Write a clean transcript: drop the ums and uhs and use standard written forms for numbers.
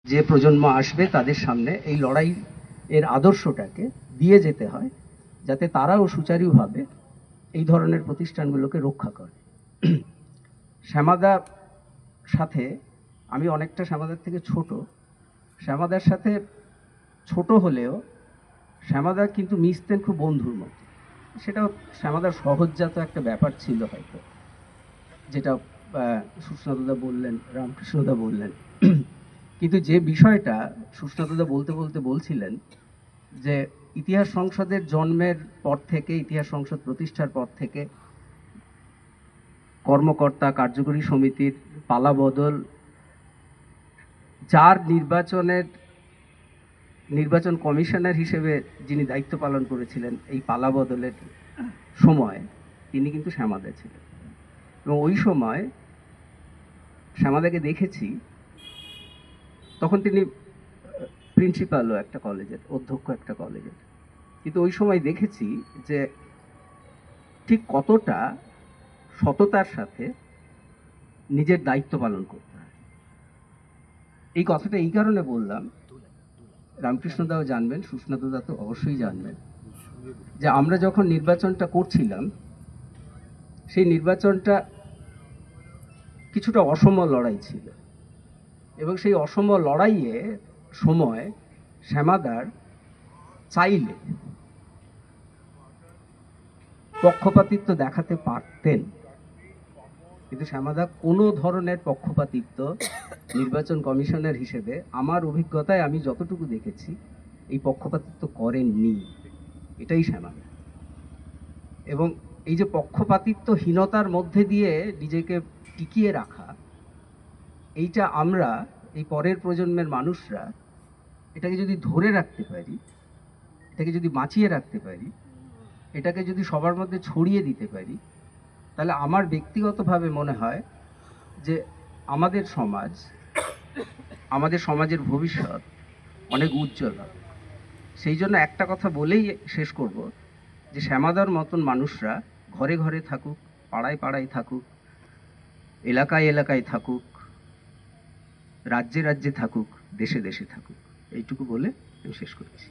যে প্রজন্ম আসবে তাদের সামনে এই লড়াই এর আদর্শটাকে দিয়ে যেতে হয়, যাতে তারাও সুচারুভাবে এই ধরনের প্রতিষ্ঠানগুলোকে রক্ষা করে। শ্যামাদার সাথে আমি অনেকটা শ্যামাদার থেকে ছোট। শ্যামাদার সাথে ছোট হলেও শ্যামাদা কিন্তু মিশতেন খুব বন্ধুর মতো। সেটাও শ্যামাদার সহজজাত একটা ব্যাপার ছিল হয়তো, যেটা সুস্নাতদা বললেন, রামকৃষ্ণদা বললেন। কিন্তু যে বিষয়টা সুস্নাতদা বলতে বলতে বলছিলেন যে ইতিহাস সংসদের জন্মের পর থেকে, ইতিহাস সংসদ প্রতিষ্ঠার পর থেকে কর্মকর্তা, কার্যকরী সমিতির পালাবদল, যার নির্বাচন কমিশনার হিসেবে যিনি দায়িত্ব পালন করেছিলেন এই পালাবদলের সময়, তিনি কিন্তু শ্যামাদা ছিলেন। এবং ওই সময় শ্যামাদাকে দেখেছি, তখন তিনি প্রিন্সিপালও একটা কলেজের, অধ্যক্ষ একটা কলেজের। কিন্তু ওই সময় দেখেছি যে ঠিক কতটা সততার সাথে নিজের দায়িত্ব পালন করতে হয়। এই কথাটা এই কারণে বললাম, রামকৃষ্ণদাও জানবেন, সুস্নাতদা তো অবশ্যই জানবেন, যে আমরা যখন নির্বাচনটা করছিলাম, সেই নির্বাচনটা কিছুটা অসম লড়াই ছিল। এবং সেই অসম লড়াইয়ে সময় শ্যামাদার চাইলে পক্ষপাতিত্ব দেখাতে পারতেন, কিন্তু শ্যামাদা কোনো ধরনের পক্ষপাতিত্ব নির্বাচন কমিশনার হিসেবে আমার অভিজ্ঞতায় আমি যতটুকু দেখেছি এই পক্ষপাতিত্ব করেননি। এটাই শ্যামাদা। এবং এই যে পক্ষপাতিত্বহীনতার মধ্যে দিয়ে নিজেকে টিকিয়ে রাখা, এইটা আমরা এই পরের প্রজন্মের মানুষরা এটাকে যদি ধরে রাখতে পারি, এটাকে যদি বাঁচিয়ে রাখতে পারি, এটাকে যদি সবার মধ্যে ছড়িয়ে দিতে পারি, তাহলে আমার ব্যক্তিগতভাবে মনে হয় যে আমাদের সমাজ, আমাদের সমাজের ভবিষ্যৎ অনেক উজ্জ্বল হবে। সেই জন্য একটা কথা বলেই শেষ করব, যে শ্যামাদার মতন মানুষরা ঘরে ঘরে থাকুক, পাড়ায় পাড়ায় থাকুক, এলাকায় এলাকায় থাকুক, রাজ্যে রাজ্যে থাকুক, দেশে দেশে থাকুক। এইটুকু বলে আমি শেষ করছি।